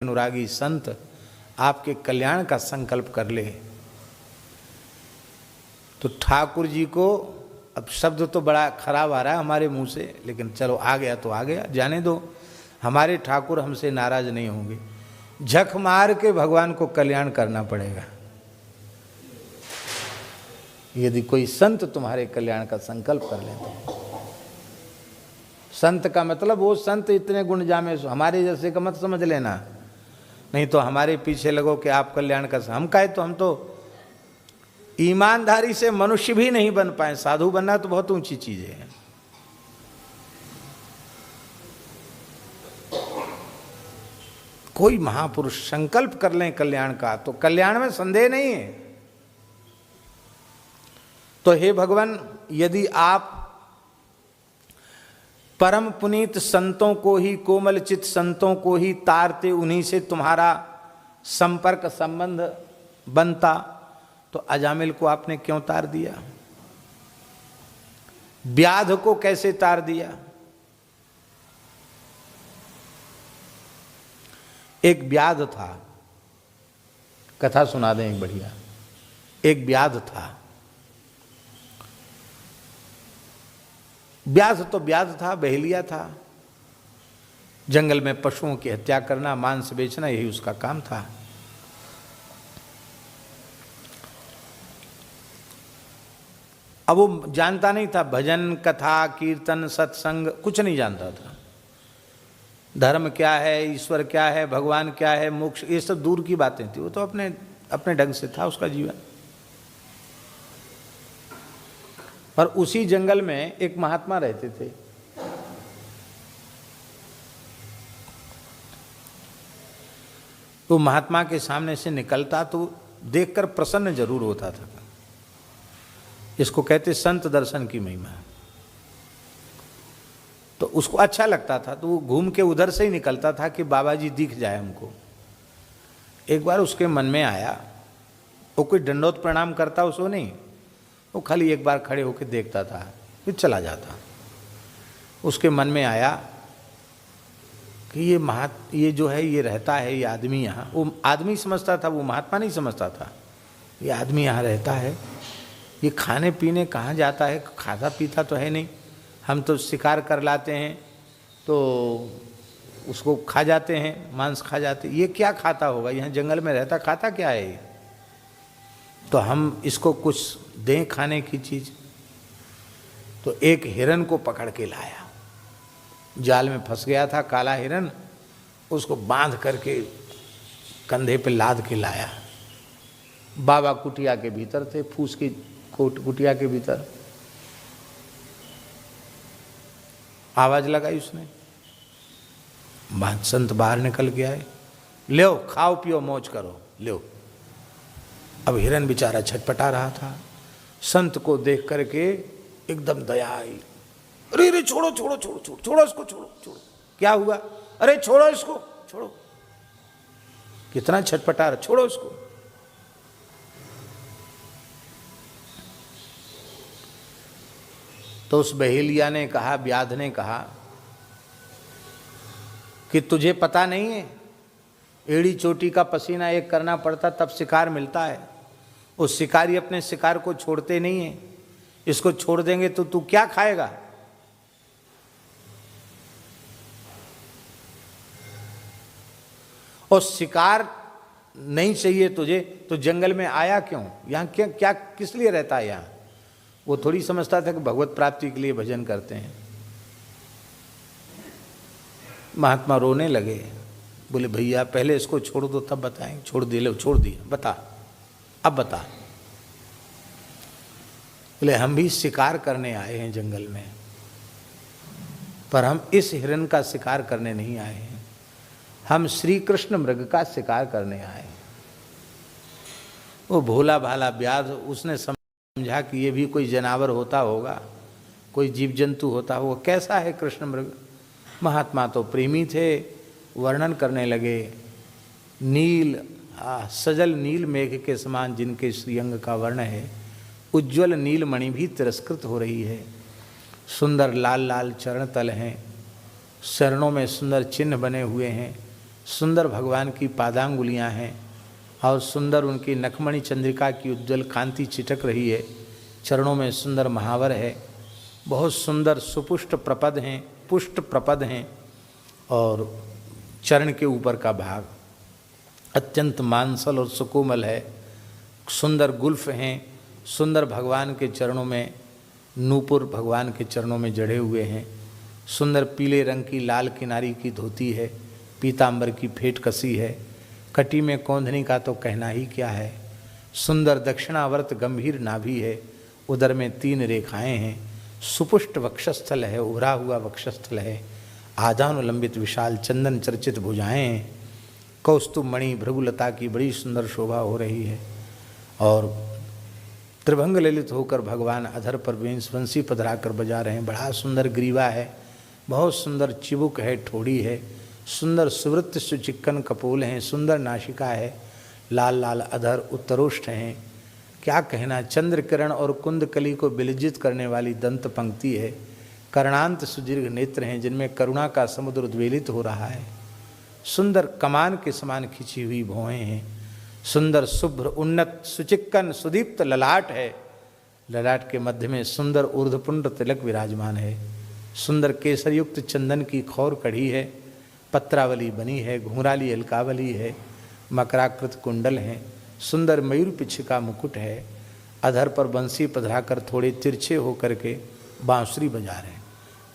अनुरागी संत आपके कल्याण का संकल्प कर ले। तो ठाकुर जी को, अब शब्द तो बड़ा खराब आ रहा है हमारे मुंह से, लेकिन चलो आ गया तो आ गया, जाने दो। हमारे ठाकुर हमसे नाराज नहीं होंगे। झक मार के भगवान को कल्याण करना पड़ेगा। यदि कोई संत तुम्हारे कल्याण का संकल्प कर ले तो। संत का मतलब वो संत इतने गुण जामे, हमारे जैसे का मत समझ लेना, नहीं तो हमारे पीछे लगो कि आप कल्याण का। हम कहे तो हम तो ईमानदारी से मनुष्य भी नहीं बन पाए, साधु बनना तो बहुत ऊंची चीज है। कोई महापुरुष संकल्प कर लें कल्याण का तो कल्याण में संदेह नहीं है। तो हे भगवान, यदि आप परम पुनीत संतों को ही, कोमल चित संतों को ही तारते, उन्हीं से तुम्हारा संपर्क संबंध बनता, तो अजामिल को आपने क्यों तार दिया? व्याध को कैसे तार दिया? एक व्याध था, कथा सुना दें एक बढ़िया। एक व्याध था, व्याध तो व्याध था, बहेलिया था। जंगल में पशुओं की हत्या करना, मांस बेचना, यही उसका काम था। अब वो जानता नहीं था भजन, कथा, कीर्तन, सत्संग, कुछ नहीं जानता था। धर्म क्या है, ईश्वर क्या है, भगवान क्या है, मोक्ष, ये सब दूर की बातें थी। वो तो अपने अपने ढंग से था उसका जीवन। पर उसी जंगल में एक महात्मा रहते थे। तो महात्मा के सामने से निकलता तो देखकर प्रसन्न जरूर होता था। इसको कहते संत दर्शन की महिमा। तो उसको अच्छा लगता था, तो वो घूम के उधर से ही निकलता था कि बाबा जी दिख जाए हमको। एक बार उसके मन में आया, वो कोई दंडोत प्रणाम करता उसको नहीं, वो खाली एक बार खड़े होकर देखता था फिर चला जाता। उसके मन में आया कि ये जो है, ये रहता है, ये आदमी यहाँ, वो आदमी समझता था, वो महात्मा नहीं समझता था। ये आदमी यहाँ रहता है, ये खाने पीने कहाँ जाता है, खाता पीता तो है नहीं। हम तो शिकार कर लाते हैं तो उसको खा जाते हैं, मांस खा जाते हैं। ये क्या खाता होगा, यहाँ जंगल में रहता, खाता क्या है ये? तो हम इसको कुछ दें खाने की चीज। तो एक हिरन को पकड़ के लाया, जाल में फंस गया था काला हिरन, उसको बांध करके कंधे पे लाद के लाया। बाबा कुटिया के भीतर थे, फूस की कुटिया के भीतर। आवाज लगाई उसने, संत बाहर निकल के आए, लो खाओ पियो मौज करो, लो। अब हिरन बेचारा छटपटा रहा था। संत को देख करके एकदम दया आई। अरे अरे छोड़ो छोड़ो छोड़ो छोड़ो छोड़ो इसको, छोड़ो छोड़ो। क्या हुआ? अरे छोड़ो इसको, छोड़ो। कितना छटपटा रहा, छोड़ो इसको। तो उस बहेलिया ने कहा, व्याध ने कहा कि तुझे पता नहीं है, एड़ी चोटी का पसीना एक करना पड़ता तब शिकार मिलता है। उस शिकारी अपने शिकार को छोड़ते नहीं है, इसको छोड़ देंगे तो तू क्या खाएगा? और शिकार नहीं चाहिए तुझे तो जंगल में आया क्यों? यहाँ क्या क्या किस लिए रहता है यहाँ? वो थोड़ी समझता था कि भगवत प्राप्ति के लिए भजन करते हैं। महात्मा रोने लगे, बोले भैया पहले इसको छोड़ दो तब बताएंगे। छोड़ दे, लो छोड़ दिया, बता अब बता। बोले हम भी शिकार करने आए हैं जंगल में, पर हम इस हिरन का शिकार करने नहीं आए हैं, हम श्री कृष्ण मृग का शिकार करने आए। वो भोला भाला व्याध, उसने समझा कि ये भी कोई जानवर होता होगा, कोई जीव जंतु होता होगा। कैसा है कृष्ण मृग? महात्मा तो प्रेमी थे, वर्णन करने लगे। नील सजल नील मेघ के समान जिनके श्रीअंग का वर्ण है, उज्ज्वल नीलमणि भी तिरस्कृत हो रही है। सुंदर लाल लाल चरण तल हैं, चरणों में सुंदर चिन्ह बने हुए हैं, सुंदर भगवान की पादांगुलियां हैं और सुंदर उनकी नखमणि चंद्रिका की उज्ज्वल कांति छिटक रही है। चरणों में सुंदर महावर है, बहुत सुंदर सुपुष्ट प्रपद हैं, पुष्ट प्रपद हैं और चरण के ऊपर का भाग अत्यंत मांसल और सुकोमल है। सुंदर गुल्फ हैं, सुंदर भगवान के चरणों में नूपुर भगवान के चरणों में जड़े हुए हैं। सुंदर पीले रंग की लाल किनारी की धोती है, पीतांबर की फेट कसी है, कटी में कौंधनी का तो कहना ही क्या है। सुंदर दक्षिणावर्त गंभीर नाभि है, उदर में 3 रेखाएं हैं, सुपुष्ट वक्षस्थल है, उभरा हुआ वक्षस्थल है, आजानुलंबित विशाल चंदन चर्चित भुजाएं हैं, कौस्तुभ मणि भृगुलता की बड़ी सुंदर शोभा हो रही है और त्रिभंग ललित होकर भगवान अधर पर बंसी पधरा कर बजा रहे हैं। बड़ा सुंदर ग्रीवा है, बहुत सुंदर चिबुक है, ठोड़ी है, सुंदर सुवृत्त सुचिक्कन कपोल हैं, सुंदर नासिका है, लाल लाल अधर उत्तरोष्ठ हैं। क्या कहना, चंद्र किरण और कुंदकली को विलज्जित करने वाली दंत पंक्ति है। कर्णांत सुदीर्घ नेत्र हैं जिनमें करुणा का समुद्र उद्वेलित हो रहा है। सुंदर कमान के समान खिंची हुई भौहें हैं। सुंदर शुभ्र उन्नत सुचिक्कन सुदीप्त ललाट है, ललाट के मध्य में सुंदर ऊर्ध्वपुंड तिलक विराजमान है। सुंदर केसरयुक्त चंदन की खौर कढ़ी है, पत्रावली बनी है, घुंघराली अलकावली है, मकराकृत कुंडल हैं, सुंदर मयूर पिछ का मुकुट है। अधर पर बंसी पधराकर थोड़े तिरछे होकर के बांसुरी बजा रहे हैं।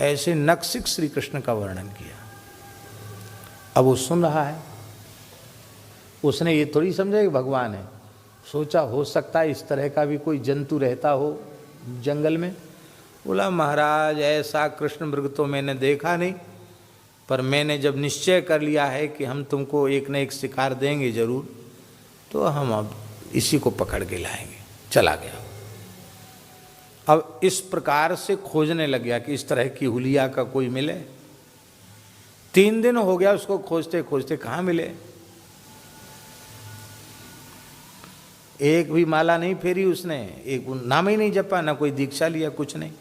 ऐसे नक्सिक श्री कृष्ण का वर्णन किया। अब वो सुन रहा है, उसने ये थोड़ी समझा कि भगवान है। सोचा हो सकता है इस तरह का भी कोई जंतु रहता हो जंगल में। बोला महाराज ऐसा कृष्ण मृग तो मैंने देखा नहीं, पर मैंने जब निश्चय कर लिया है कि हम तुमको एक न एक शिकार देंगे जरूर, तो हम अब इसी को पकड़ के लाएंगे। चला गया। अब इस प्रकार से खोजने लग गया कि इस तरह की हुलिया का कोई मिले। 3 दिन हो गया उसको खोजते खोजते, कहाँ मिले। एक भी माला नहीं फेरी उसने, एक नाम ही नहीं जपा, ना कोई दीक्षा लिया, कुछ नहीं।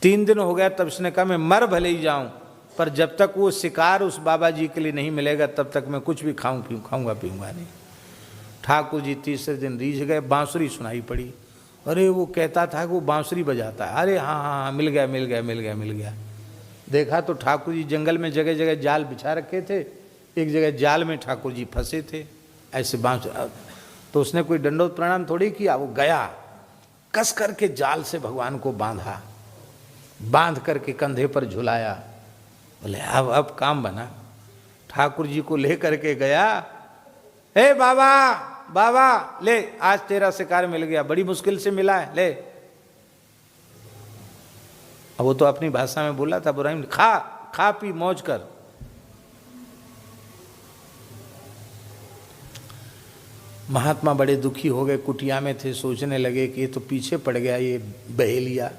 3 दिन हो गया, तब उसने कहा मैं मर भले ही जाऊं, पर जब तक वो शिकार उस बाबा जी के लिए नहीं मिलेगा तब तक मैं कुछ भी खाऊंगा पीऊंगा नहीं। ठाकुर जी तीसरे दिन रीझ गए, बांसुरी सुनाई पड़ी। अरे वो कहता था कि वो बांसुरी बजाता है। अरे हाँ हाँ हाँ, मिल गया मिल गया मिल गया मिल गया। देखा तो ठाकुर जी जंगल में जगह जगह जाल बिछा रखे थे, एक जगह जाल में ठाकुर जी फंसे थे ऐसे बांसुरी। तो उसने कोई दंडोत प्रणाम थोड़ी किया, वो गया कस करके जाल से भगवान को बांधा, बांध करके कंधे पर झुलाया। बोले अब काम बना। ठाकुर जी को ले करके गया, हे बाबा बाबा ले, आज तेरा शिकार मिल गया, बड़ी मुश्किल से मिला है, ले। अब वो तो अपनी भाषा में बोला था, इब्राहिम खा पी मौज कर। महात्मा बड़े दुखी हो गए, कुटिया में थे, सोचने लगे कि ये तो पीछे पड़ गया, ये बहेलिया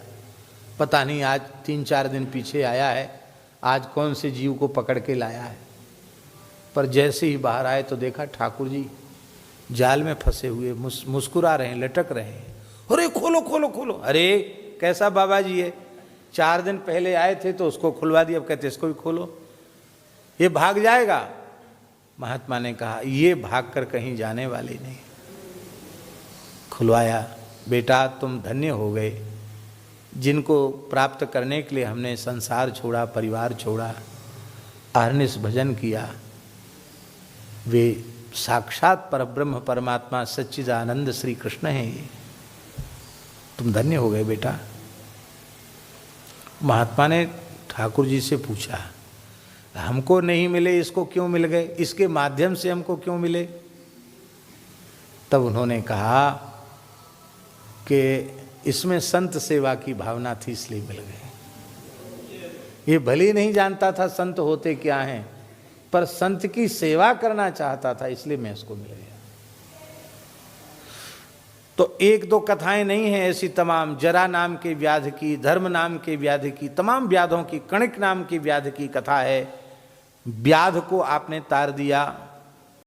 पता नहीं आज 3-4 दिन पीछे आया है, आज कौन से जीव को पकड़ के लाया है। पर जैसे ही बाहर आए तो देखा ठाकुर जी जाल में फंसे हुए मुस्कुरा रहे हैं, लटक रहे हैं। अरे खोलो खोलो खोलो। अरे कैसा बाबा जी है, 4 दिन पहले आए थे तो उसको खुलवा दिया, अब कहते इसको भी खोलो, ये भाग जाएगा। महात्मा ने कहा ये भाग कर कहीं जाने वाली नहीं। खुलवाया। बेटा तुम धन्य हो गए, जिनको प्राप्त करने के लिए हमने संसार छोड़ा, परिवार छोड़ा, अहर्निश भजन किया, वे साक्षात परब्रह्म परमात्मा सच्चिदानंद श्री कृष्ण हैं। ये तुम धन्य हो गए बेटा। महात्मा ने ठाकुर जी से पूछा हमको नहीं मिले, इसको क्यों मिल गए, इसके माध्यम से हमको क्यों मिले। तब उन्होंने कहा कि इसमें संत सेवा की भावना थी इसलिए मिल गए। ये भले ही नहीं जानता था संत होते क्या हैं, पर संत की सेवा करना चाहता था इसलिए मैं इसको मिल गया। तो 1-2 कथाएं नहीं हैं ऐसी, तमाम जरा नाम के व्याध की, धर्म नाम के व्याध की, तमाम व्याधों की, कणिक नाम की व्याध की कथा है। व्याध को आपने तार दिया,